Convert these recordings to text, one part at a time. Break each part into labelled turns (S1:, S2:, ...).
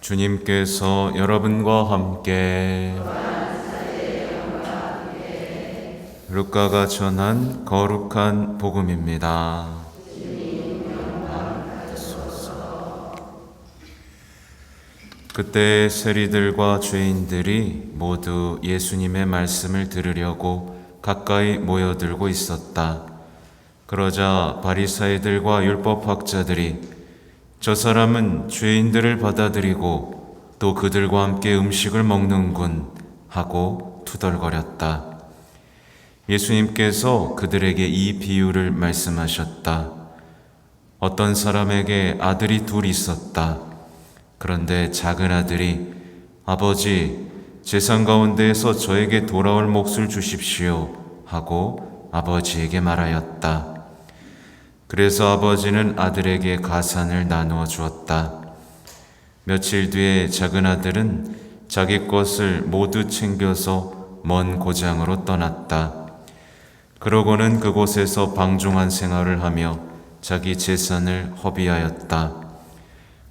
S1: 주님께서 여러분과 함께 루카가 전한 거룩한 복음입니다. 그때 세리들과 죄인들이 모두 예수님의 말씀을 들으려고 가까이 모여들고 있었다. 그러자 바리사이들과 율법학자들이 저 사람은 죄인들을 받아들이고 또 그들과 함께 음식을 먹는군 하고 투덜거렸다. 예수님께서 그들에게 이 비유를 말씀하셨다. 어떤 사람에게 아들이 둘 있었다. 그런데 작은 아들이 아버지, 재산 가운데에서 저에게 돌아올 몫을 주십시오 하고 아버지에게 말하였다. 그래서 아버지는 아들에게 가산을 나누어 주었다. 며칠 뒤에 작은 아들은 자기 것을 모두 챙겨서 먼 고장으로 떠났다. 그러고는 그곳에서 방종한 생활을 하며 자기 재산을 허비하였다.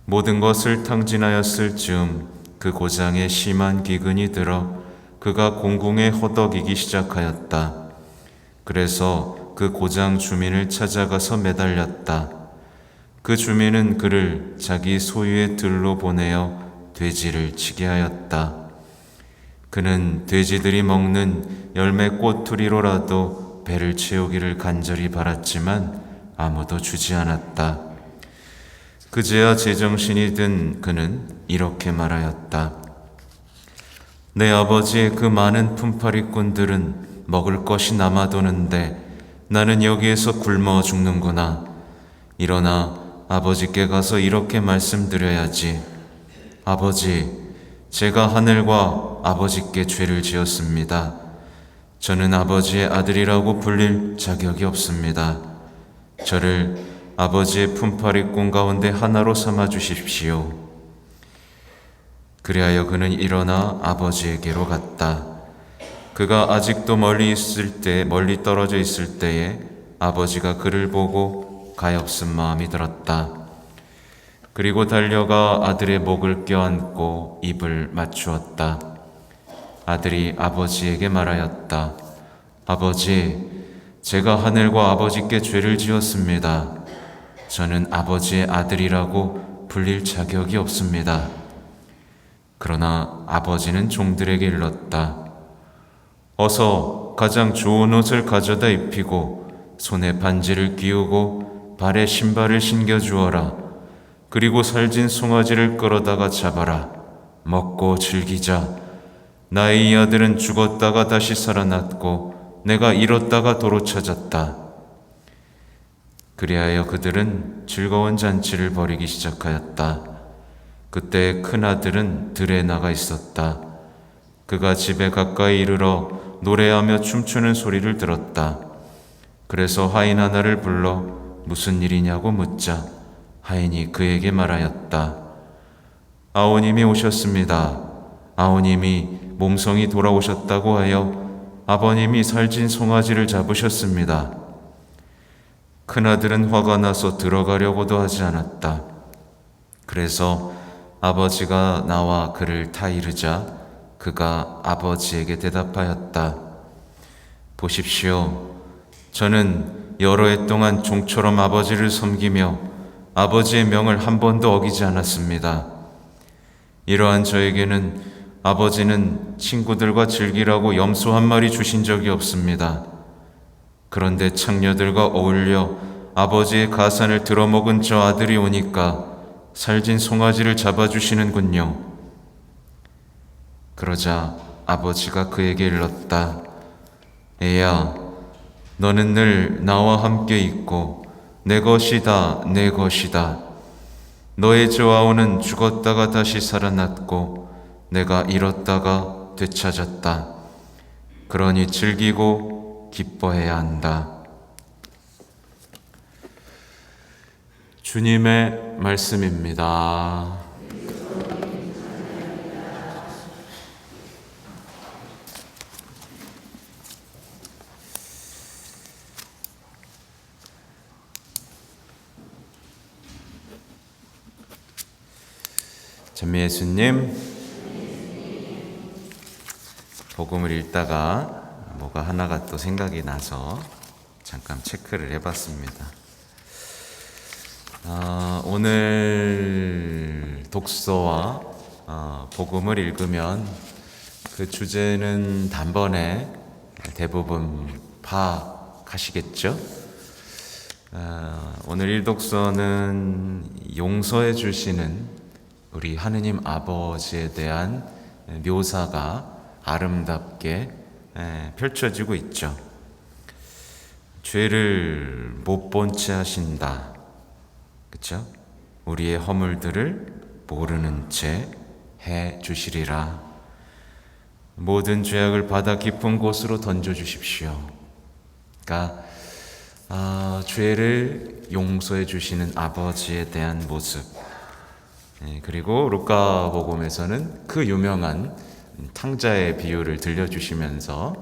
S1: 모든 것을 탕진하였을 즈음 그 고장에 심한 기근이 들어 그가 공궁에 허덕이기 시작하였다. 그래서 그 고장 주민을 찾아가서 매달렸다. 그 주민은 그를 자기 소유의 들로 보내어 돼지를 치게 하였다. 그는 돼지들이 먹는 열매 꼬투리로라도 배를 채우기를 간절히 바랐지만 아무도 주지 않았다. 그제야 제정신이 든 그는 이렇게 말하였다. 내 아버지의 그 많은 품팔이꾼들은 먹을 것이 남아도는데 나는 여기에서 굶어 죽는구나. 일어나 아버지께 가서 이렇게 말씀드려야지. 아버지, 제가 하늘과 아버지께 죄를 지었습니다. 저는 아버지의 아들이라고 불릴 자격이 없습니다. 저를 아버지의 품팔이꾼 가운데 하나로 삼아 주십시오. 그리하여 그는 일어나 아버지에게로 갔다. 그가 아직도 멀리 떨어져 있을 때에 아버지가 그를 보고 가엾은 마음이 들었다. 그리고 달려가 아들의 목을 껴안고 입을 맞추었다. 아들이 아버지에게 말하였다. 아버지, 제가 하늘과 아버지께 죄를 지었습니다. 저는 아버지의 아들이라고 불릴 자격이 없습니다. 그러나 아버지는 종들에게 일렀다. 어서 가장 좋은 옷을 가져다 입히고 손에 반지를 끼우고 발에 신발을 신겨 주어라. 그리고 살진 송아지를 끌어다가 잡아라. 먹고 즐기자. 나의 이 아들은 죽었다가 다시 살아났고 내가 잃었다가 도로 찾았다. 그리하여 그들은 즐거운 잔치를 벌이기 시작하였다. 그때 큰 아들은 들에 나가 있었다. 그가 집에 가까이 이르러 노래하며 춤추는 소리를 들었다. 그래서 하인 하나를 불러 무슨 일이냐고 묻자 하인이 그에게 말하였다. 아오님이 오셨습니다. 아오님이 몸성이 돌아오셨다고 하여 아버님이 살진 송아지를 잡으셨습니다. 큰아들은 화가 나서 들어가려고도 하지 않았다. 그래서 아버지가 나와 그를 타이르자 그가 아버지에게 대답하였다. 보십시오. 저는 여러 해 동안 종처럼 아버지를 섬기며 아버지의 명을 한 번도 어기지 않았습니다. 이러한 저에게는 아버지는 친구들과 즐기라고 염소 한 마리 주신 적이 없습니다. 그런데 창녀들과 어울려 아버지의 가산을 들어먹은 저 아들이 오니까 살진 송아지를 잡아주시는군요. 그러자 아버지가 그에게 일렀다. 애야, 너는 늘 나와 함께 있고 내 것이다, 내 것이다. 너의 저 아우는 죽었다가 다시 살아났고 내가 잃었다가 되찾았다. 그러니 즐기고 기뻐해야 한다. 주님의 말씀입니다. 전미 예수님, 복음을 읽다가 뭐가 하나가 또 생각이 나서 잠깐 체크를 해봤습니다. 오늘 독서와 복음을 읽으면 그 주제는 단번에 대부분 파악하시겠죠? 오늘 일독서는 용서해 주시는 우리 하느님 아버지에 대한 묘사가 아름답게 펼쳐지고 있죠. 죄를 못 본 채 하신다. 그렇죠? 우리의 허물들을 모르는 채 해 주시리라. 모든 죄악을 바다 깊은 곳으로 던져 주십시오. 그러니까 죄를 용서해 주시는 아버지에 대한 모습. 그리고 루카복음에서는 그 유명한 탕자의 비유를 들려주시면서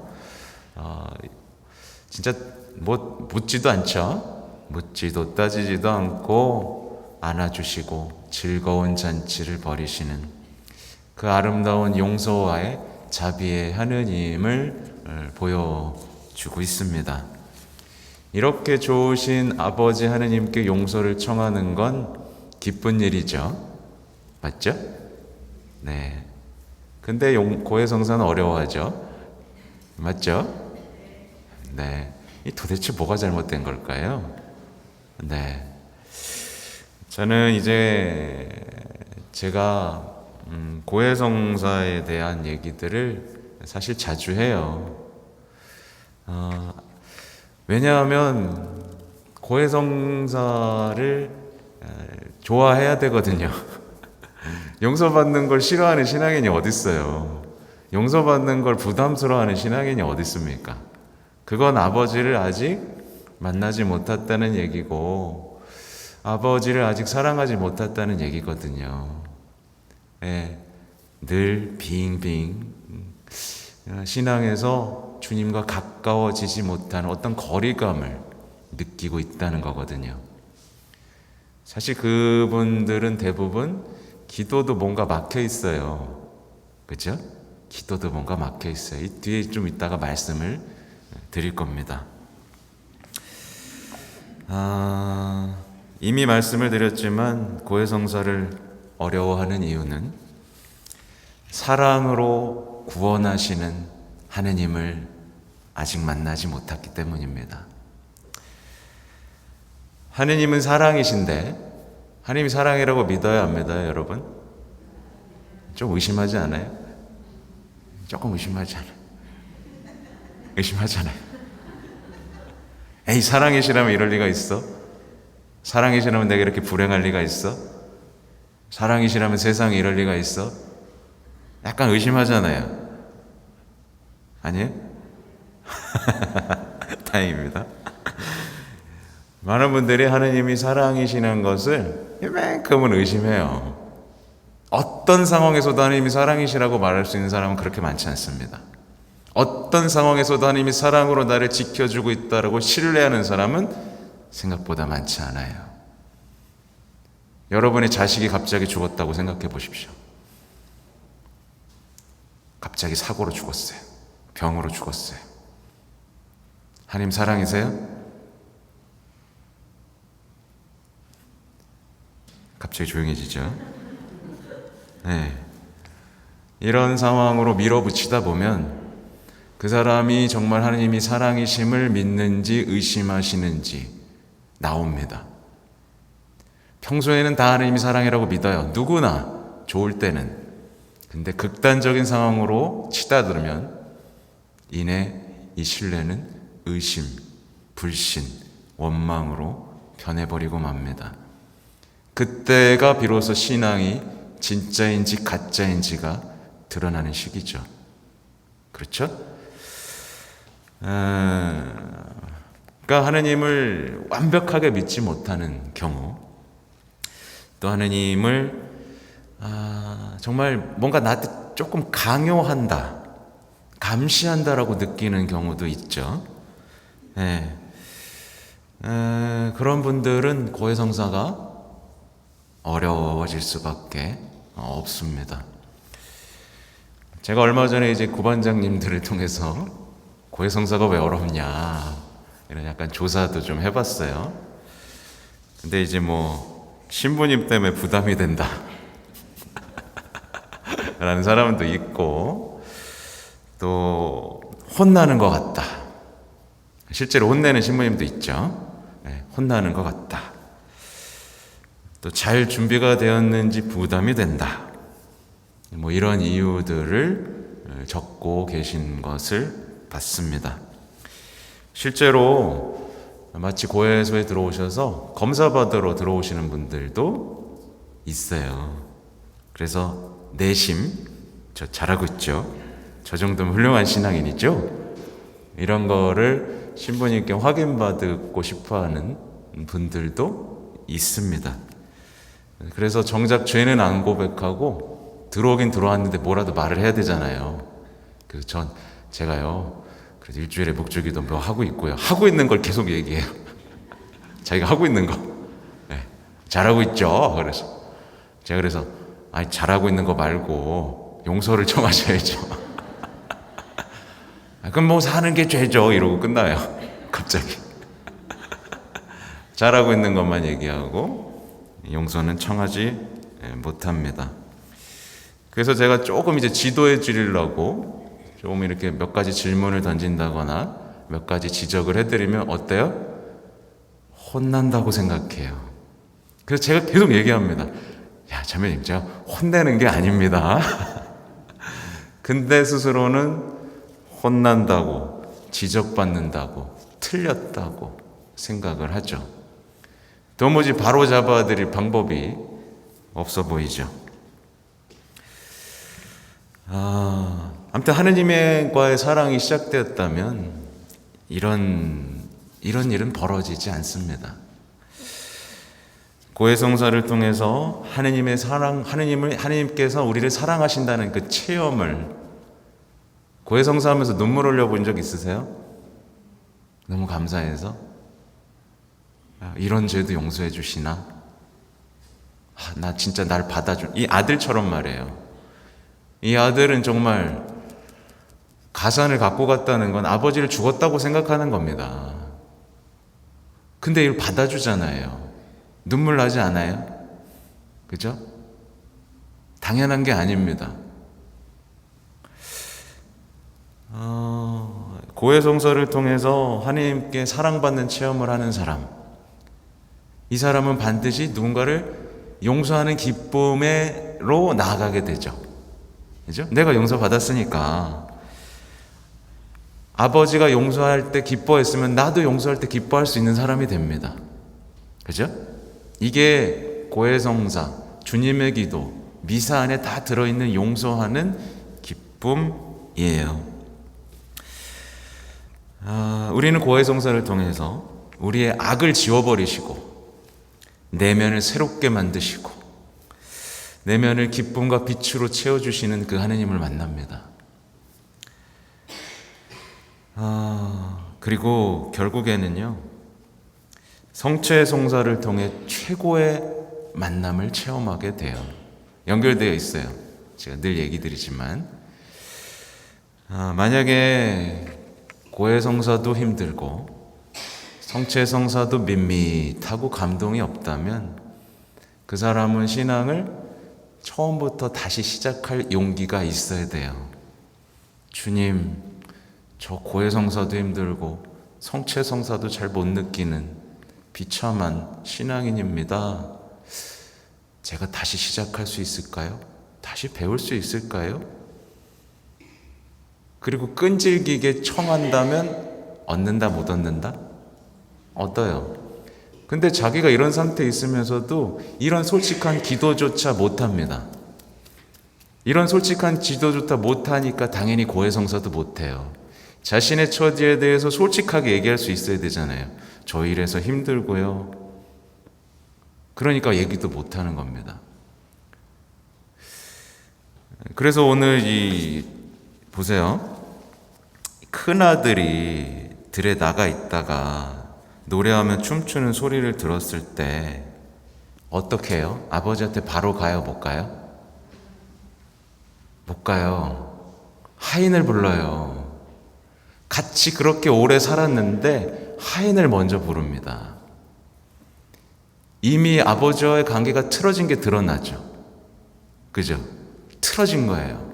S1: 진짜 뭐 묻지도 않죠. 묻지도 따지지도 않고 안아주시고 즐거운 잔치를 벌이시는 그 아름다운 용서와의 자비의 하느님을 보여주고 있습니다. 이렇게 좋으신 아버지 하느님께 용서를 청하는 건 기쁜 일이죠. 맞죠? 네. 근데 고해성사는 어려워하죠. 맞죠? 네. 이 도대체 뭐가 잘못된 걸까요? 네. 저는 이제 제가 고해성사에 대한 얘기들을 사실 자주 해요. 왜냐하면 고해성사를 좋아해야 되거든요. 용서받는 걸 싫어하는 신앙인이 어디 있어요? 용서받는 걸 부담스러워하는 신앙인이 어디 있습니까? 그건 아버지를 아직 만나지 못했다는 얘기고 아버지를 아직 사랑하지 못했다는 얘기거든요. 예, 늘 빙빙 신앙에서 주님과 가까워지지 못하는 어떤 거리감을 느끼고 있다는 거거든요. 사실 그분들은 대부분 기도도 뭔가 막혀 있어요. 그죠? 기도도 뭔가 막혀 있어요. 이 뒤에 좀 이따가 말씀을 드릴 겁니다. 이미 말씀을 드렸지만 고해성사를 어려워하는 이유는 사랑으로 구원하시는 하느님을 아직 만나지 못했기 때문입니다. 하느님은 사랑이신데 하느님이 사랑이라고 믿어요, 안 믿어요, 여러분? 좀 의심하지 않아요? 조금 의심하잖아요. 의심하잖아요. 에이, 사랑이시라면 이럴 리가 있어? 사랑이시라면 내가 이렇게 불행할 리가 있어? 사랑이시라면 세상에 이럴 리가 있어? 약간 의심하잖아요. 아니에요? 다행입니다. 많은 분들이 하느님이 사랑이시는 것을 이만큼은 의심해요. 어떤 상황에서도 하느님이 사랑이시라고 말할 수 있는 사람은 그렇게 많지 않습니다. 어떤 상황에서도 하느님이 사랑으로 나를 지켜주고 있다고 신뢰하는 사람은 생각보다 많지 않아요. 여러분의 자식이 갑자기 죽었다고 생각해 보십시오. 갑자기 사고로 죽었어요. 병으로 죽었어요. 하느님 사랑이세요? 갑자기 조용해지죠. 네. 이런 상황으로 밀어붙이다 보면 그 사람이 정말 하느님이 사랑이심을 믿는지 의심하시는지 나옵니다. 평소에는 다 하느님이 사랑이라고 믿어요. 누구나 좋을 때는. 근데 극단적인 상황으로 치닫으면 이내 이 신뢰는 의심, 불신, 원망으로 변해버리고 맙니다. 그때가 비로소 신앙이 진짜인지 가짜인지가 드러나는 시기죠. 그렇죠? 그러니까 하느님을 완벽하게 믿지 못하는 경우, 또 하느님을 정말 뭔가 나한테 조금 강요한다, 감시한다라고 느끼는 경우도 있죠. 네. 그런 분들은 고해성사가 어려워질 수밖에 없습니다. 제가 얼마 전에 이제 구반장님들을 통해서 고해성사가 왜 어렵냐 이런 약간 조사도 좀 해봤어요. 근데 이제 뭐 신부님 때문에 부담이 된다 라는 사람도 있고, 또 혼나는 것 같다, 실제로 혼내는 신부님도 있죠. 혼나는 것 같다, 또 잘 준비가 되었는지 부담이 된다, 뭐 이런 이유들을 적고 계신 것을 봤습니다. 실제로 마치 고해소에 들어오셔서 검사받으러 들어오시는 분들도 있어요. 그래서 내심, 저 잘하고 있죠, 저 정도면 훌륭한 신앙인이죠, 이런 거를 신부님께 확인받고 싶어하는 분들도 있습니다. 그래서 정작 죄는 안 고백하고 들어오긴 들어왔는데 뭐라도 말을 해야 되잖아요. 제가요, 그래도 일주일에 묵주기도 뭐 하고 있고요, 하고 있는 걸 계속 얘기해요. 자기가 하고 있는 거, 잘하고 있죠. 그래서 아니, 잘하고 있는 거 말고 용서를 청하셔야죠. 그럼 뭐 사는 게 죄죠, 이러고 끝나요. 갑자기 잘하고 있는 것만 얘기하고 용서는 청하지 못합니다. 그래서 제가 조금 이제 지도해 주려고 조금 이렇게 몇 가지 질문을 던진다거나 몇 가지 지적을 해드리면 어때요? 혼난다고 생각해요. 그래서 제가 계속 얘기합니다. 야, 자매님, 제가 혼내는 게 아닙니다. 근데 스스로는 혼난다고, 지적받는다고, 틀렸다고 생각을 하죠. 도무지 바로잡아 드릴 방법이 없어 보이죠. 아무튼 하느님과의 사랑이 시작되었다면 이런 일은 벌어지지 않습니다. 고해성사를 통해서 하느님의 사랑, 하느님께서 우리를 사랑하신다는 그 체험을, 고해성사하면서 눈물 흘려본 적 있으세요? 너무 감사해서 이런 죄도 용서해 주시나? 나 진짜 날 받아준 이 아들처럼 말이에요. 이 아들은 정말 가산을 갖고 갔다는 건 아버지를 죽었다고 생각하는 겁니다. 근데 이걸 받아주잖아요. 눈물 나지 않아요? 그죠? 당연한 게 아닙니다. 고해성사를 통해서 하나님께 사랑받는 체험을 하는 사람, 이 사람은 반드시 누군가를 용서하는 기쁨으로 나아가게 되죠. 그죠? 내가 용서받았으니까 아버지가 용서할 때 기뻐했으면 나도 용서할 때 기뻐할 수 있는 사람이 됩니다. 그죠? 이게 고해성사, 주님의 기도, 미사 안에 다 들어있는 용서하는 기쁨이에요. 우리는 고해성사를 통해서 우리의 악을 지워버리시고 내면을 새롭게 만드시고 내면을 기쁨과 빛으로 채워주시는 그 하느님을 만납니다. 그리고 결국에는요, 성체성사를 통해 최고의 만남을 체험하게 돼요. 연결되어 있어요. 제가 늘 얘기 드리지만 만약에 고해성사도 힘들고 성체성사도 밋밋하고 감동이 없다면 그 사람은 신앙을 처음부터 다시 시작할 용기가 있어야 돼요. 주님, 저 고해성사도 힘들고 성체성사도 잘 못 느끼는 비참한 신앙인입니다. 제가 다시 시작할 수 있을까요? 다시 배울 수 있을까요? 그리고 끈질기게 청한다면 얻는다, 못 얻는다? 얻어요. 근데 자기가 이런 상태에 있으면서도 이런 솔직한 기도조차 못합니다. 이런 솔직한 기도조차 못하니까 당연히 고해성사도 못해요. 자신의 처지에 대해서 솔직하게 얘기할 수 있어야 되잖아요. 저 일에서 힘들고요. 그러니까 얘기도 못하는 겁니다. 그래서 오늘 보세요. 큰아들이 들에 나가 있다가 노래하며 춤추는 소리를 들었을 때 어떻게 해요? 아버지한테 바로 가요, 못 가요? 못 가요. 하인을 불러요. 같이 그렇게 오래 살았는데 하인을 먼저 부릅니다. 이미 아버지와의 관계가 틀어진 게 드러나죠. 그죠? 틀어진 거예요.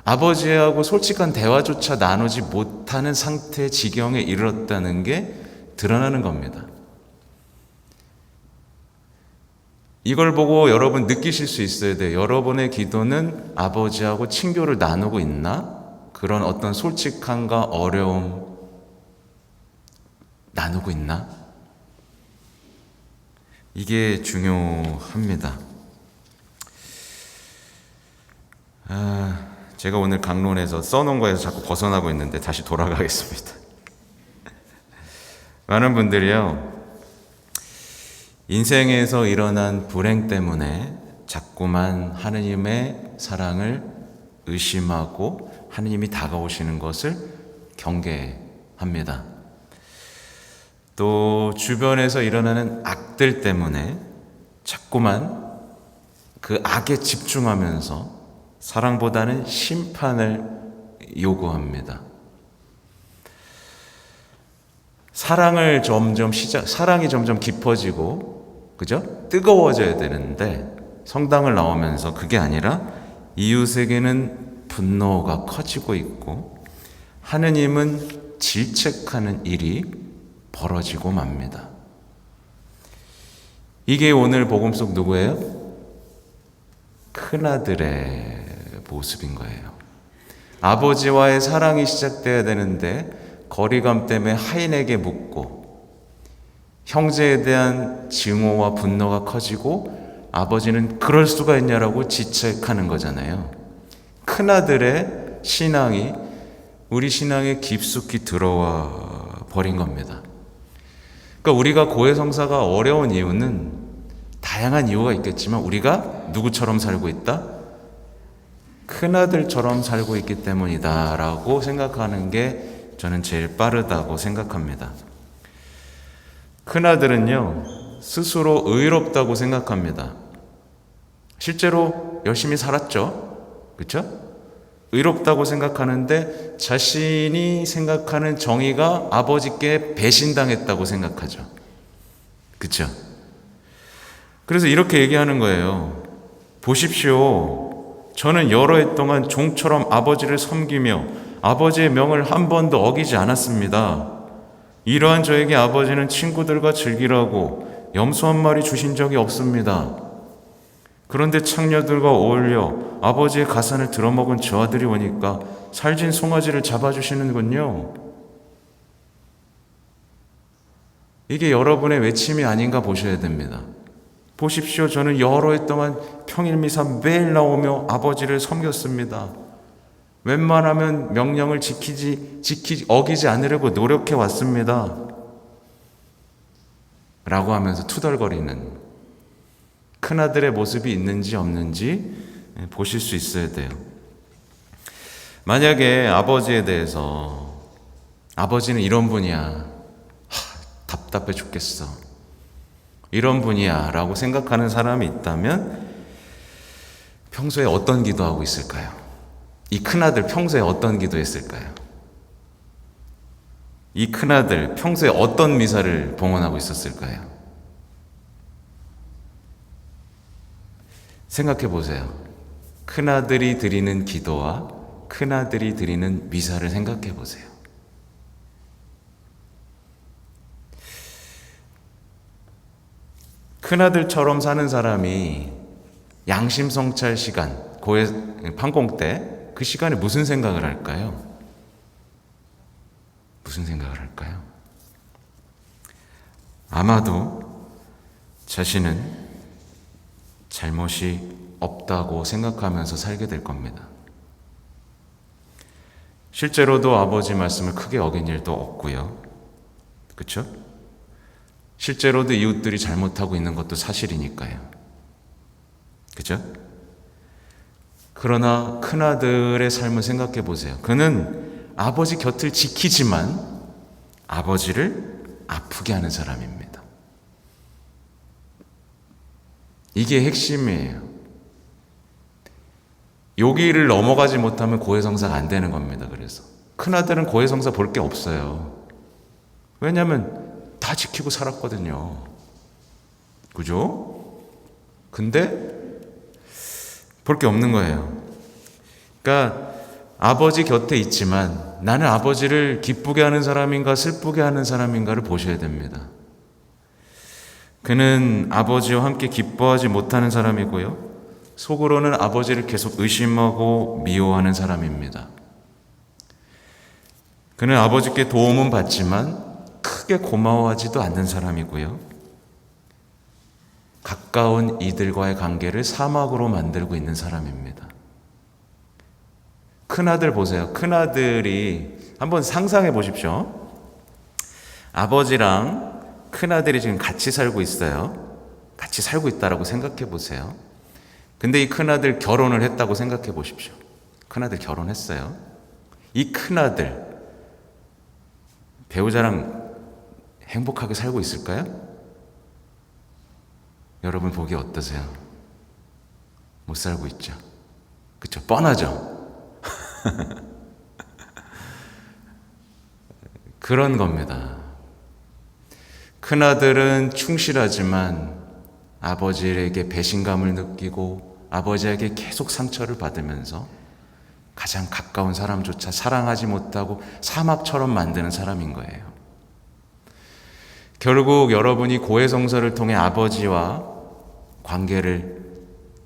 S1: 아버지하고 솔직한 대화조차 나누지 못하는 상태의 지경에 이르렀다는 게 드러나는 겁니다. 이걸 보고 여러분 느끼실 수 있어야 돼요. 여러분의 기도는 아버지하고 친교를 나누고 있나? 그런 어떤 솔직함과 어려움 나누고 있나? 이게 중요합니다. 제가 오늘 강론에서 써놓은 거에서 자꾸 벗어나고 있는데 다시 돌아가겠습니다. 많은 분들이요, 인생에서 일어난 불행 때문에 자꾸만 하느님의 사랑을 의심하고 하느님이 다가오시는 것을 경계합니다. 또 주변에서 일어나는 악들 때문에 자꾸만 그 악에 집중하면서 사랑보다는 심판을 요구합니다. 사랑이 점점 깊어지고, 그죠? 뜨거워져야 되는데 성당을 나오면서 그게 아니라 이웃에게는 분노가 커지고 있고 하느님은 질책하는 일이 벌어지고 맙니다. 이게 오늘 복음 속 누구예요? 큰아들의 모습인 거예요. 아버지와의 사랑이 시작돼야 되는데 거리감 때문에 하인에게 묻고 형제에 대한 증오와 분노가 커지고 아버지는 그럴 수가 있냐라고 지책하는 거잖아요. 큰아들의 신앙이 우리 신앙에 깊숙이 들어와 버린 겁니다. 그러니까 우리가 고해성사가 어려운 이유는 다양한 이유가 있겠지만 우리가 누구처럼 살고 있다? 큰아들처럼 살고 있기 때문이다 라고 생각하는 게 저는 제일 빠르다고 생각합니다. 큰아들은요, 스스로 의롭다고 생각합니다. 실제로 열심히 살았죠. 그렇죠? 의롭다고 생각하는데 자신이 생각하는 정의가 아버지께 배신당했다고 생각하죠. 그렇죠? 그래서 이렇게 얘기하는 거예요. 보십시오. 저는 여러 해 동안 종처럼 아버지를 섬기며 아버지의 명을 한 번도 어기지 않았습니다. 이러한 저에게 아버지는 친구들과 즐기라고 염소 한 마리 주신 적이 없습니다. 그런데 창녀들과 어울려 아버지의 가산을 들어먹은 저 아들이 오니까 살진 송아지를 잡아주시는군요. 이게 여러분의 외침이 아닌가 보셔야 됩니다. 보십시오. 저는 여러 해 동안 평일미사 매일 나오며 아버지를 섬겼습니다. 웬만하면 명령을 어기지 않으려고 노력해 왔습니다. 라고 하면서 투덜거리는 큰아들의 모습이 있는지 없는지 보실 수 있어야 돼요. 만약에 아버지에 대해서 아버지는 이런 분이야. 답답해 죽겠어. 이런 분이야 라고 생각하는 사람이 있다면 평소에 어떤 기도하고 있을까요? 이 큰아들 평소에 어떤 기도했을까요? 이 큰아들 평소에 어떤 미사를 봉헌하고 있었을까요? 생각해 보세요. 큰아들이 드리는 기도와 큰아들이 드리는 미사를 생각해 보세요. 큰아들처럼 사는 사람이 양심성찰 시간, 판공 때 그 시간에 무슨 생각을 할까요? 무슨 생각을 할까요? 아마도 자신은 잘못이 없다고 생각하면서 살게 될 겁니다. 실제로도 아버지 말씀을 크게 어긴 일도 없고요. 그렇죠? 실제로도 이웃들이 잘못하고 있는 것도 사실이니까요. 그죠? 그러나 큰아들의 삶을 생각해 보세요. 그는 아버지 곁을 지키지만 아버지를 아프게 하는 사람입니다. 이게 핵심이에요. 여기를 넘어가지 못하면 고해성사가 안 되는 겁니다. 그래서 큰아들은 고해성사 볼 게 없어요. 왜냐하면 다 지키고 살았거든요. 그죠? 근데 볼 게 없는 거예요. 그러니까 아버지 곁에 있지만 나는 아버지를 기쁘게 하는 사람인가 슬프게 하는 사람인가를 보셔야 됩니다. 그는 아버지와 함께 기뻐하지 못하는 사람이고요. 속으로는 아버지를 계속 의심하고 미워하는 사람입니다. 그는 아버지께 도움은 받지만 크게 고마워하지도 않는 사람이고요. 가까운 이들과의 관계를 사막으로 만들고 있는 사람입니다. 큰아들 보세요. 큰아들이 한번 상상해 보십시오. 아버지랑 큰아들이 지금 같이 살고 있어요. 같이 살고 있다라고 생각해 보세요. 근데 이 큰아들 결혼을 했다고 생각해 보십시오. 큰아들 결혼했어요. 이 큰아들 배우자랑 행복하게 살고 있을까요? 여러분 보기 어떠세요? 못 살고 있죠. 그렇죠? 뻔하죠? 그런 겁니다. 큰아들은 충실하지만 아버지에게 배신감을 느끼고 아버지에게 계속 상처를 받으면서 가장 가까운 사람조차 사랑하지 못하고 사막처럼 만드는 사람인 거예요. 결국 여러분이 고해성사를 통해 아버지와 관계를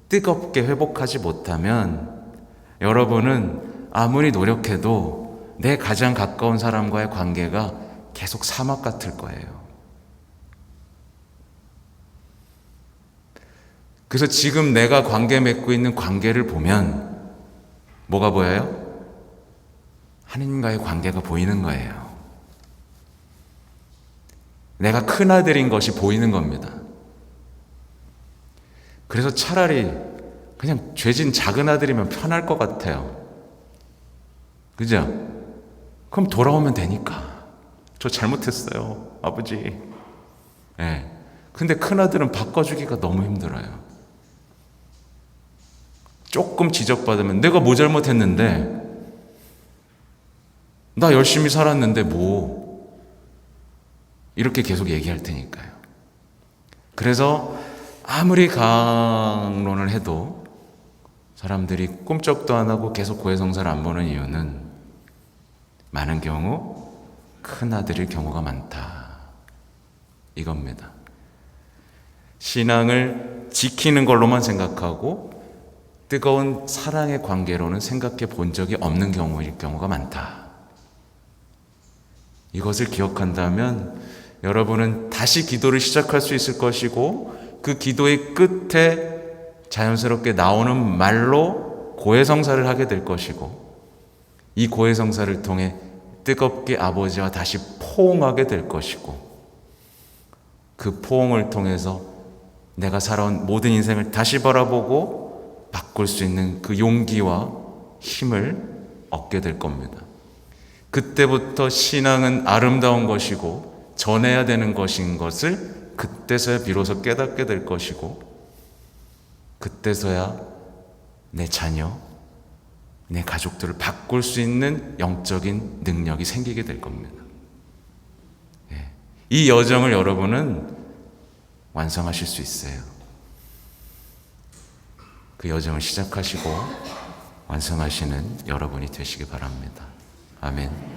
S1: 뜨겁게 회복하지 못하면 여러분은 아무리 노력해도 내 가장 가까운 사람과의 관계가 계속 사막 같을 거예요. 그래서 지금 내가 관계 맺고 있는 관계를 보면 뭐가 보여요? 하나님과의 관계가 보이는 거예요. 내가 큰아들인 것이 보이는 겁니다. 그래서 차라리 그냥 죄진 작은 아들이면 편할 것 같아요. 그죠? 그럼 돌아오면 되니까. 저 잘못했어요, 아버지. 네. 근데 큰아들은 바꿔주기가 너무 힘들어요. 조금 지적받으면 내가 뭐 잘못했는데, 나 열심히 살았는데 뭐, 이렇게 계속 얘기할 테니까요. 그래서 아무리 강론을 해도 사람들이 꿈쩍도 안 하고 계속 고해성사를 안 보는 이유는 많은 경우 큰아들일 경우가 많다, 이겁니다. 신앙을 지키는 걸로만 생각하고 뜨거운 사랑의 관계로는 생각해 본 적이 없는 경우일 경우가 많다. 이것을 기억한다면 여러분은 다시 기도를 시작할 수 있을 것이고 그 기도의 끝에 자연스럽게 나오는 말로 고해성사를 하게 될 것이고 이 고해성사를 통해 뜨겁게 아버지와 다시 포옹하게 될 것이고 그 포옹을 통해서 내가 살아온 모든 인생을 다시 바라보고 바꿀 수 있는 그 용기와 힘을 얻게 될 겁니다. 그때부터 신앙은 아름다운 것이고 전해야 되는 것인 것을 그때서야 비로소 깨닫게 될 것이고 그때서야 내 자녀, 내 가족들을 바꿀 수 있는 영적인 능력이 생기게 될 겁니다. 이 여정을 여러분은 완성하실 수 있어요. 그 여정을 시작하시고 완성하시는 여러분이 되시기 바랍니다. 아멘.